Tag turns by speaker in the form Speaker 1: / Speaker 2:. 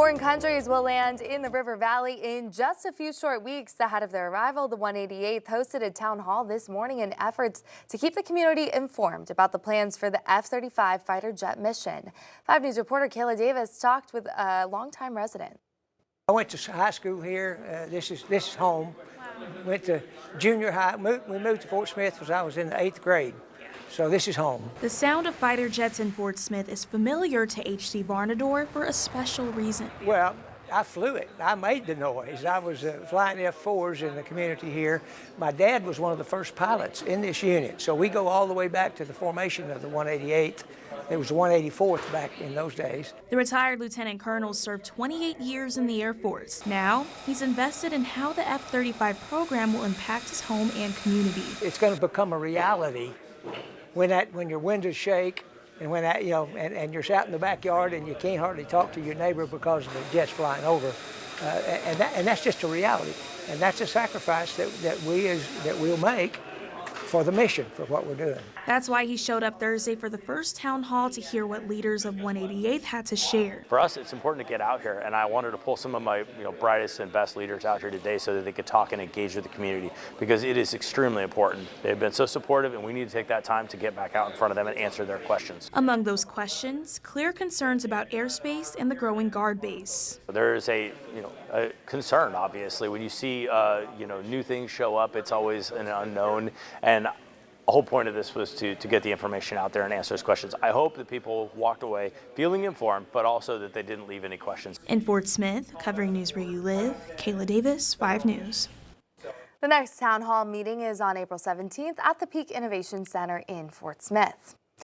Speaker 1: Foreign countries will land in the River Valley in just a few short weeks. Ahead of their arrival, the 188th hosted a town hall this morning in efforts to keep the community informed about the plans for the F-35 fighter jet mission. 5 News reporter Kayla Davis talked with a longtime resident.
Speaker 2: I went to high school here. This is home. Went to junior high. We moved to Fort Smith when I was in the 8th grade. So this is home.
Speaker 3: The sound of fighter jets in Fort Smith is familiar to H.C. Varnador for a special reason.
Speaker 2: Well, I flew it. I made the noise. I was flying F-4s in the community here. My dad was one of the first pilots in this unit. So we go all the way back to the formation of the 188th. It was the 184th back in those days.
Speaker 3: The retired lieutenant colonel served 28 years in the Air Force. Now, he's invested in how the F-35 program will impact his home and community.
Speaker 2: It's going to become a reality when your windows shake and when that, and you're out in the backyard and you can't hardly talk to your neighbor because of the jets flying over, and that's just a reality, and that's a sacrifice that we'll make for the mission, for what we're doing.
Speaker 3: That's why he showed up Thursday for the first town hall to hear what leaders of 188th had to share.
Speaker 4: For us, it's important to get out here, and I wanted to pull some of my brightest and best leaders out here today so that they could talk and engage with the community, because it is extremely important. They've been so supportive, and we need to take that time to get back out in front of them and answer their questions.
Speaker 3: Among those questions, clear concerns about airspace and the growing Guard base.
Speaker 4: There's a concern, obviously, when you see new things show up. It's always an unknown, and the whole point of this was to get the information out there and answer those questions. I hope that people walked away feeling informed, but also that they didn't leave any questions.
Speaker 3: In Fort Smith, covering news where you live, Kayla Davis, 5 News.
Speaker 1: The next town hall meeting is on April 17th at the Peak Innovation Center in Fort Smith.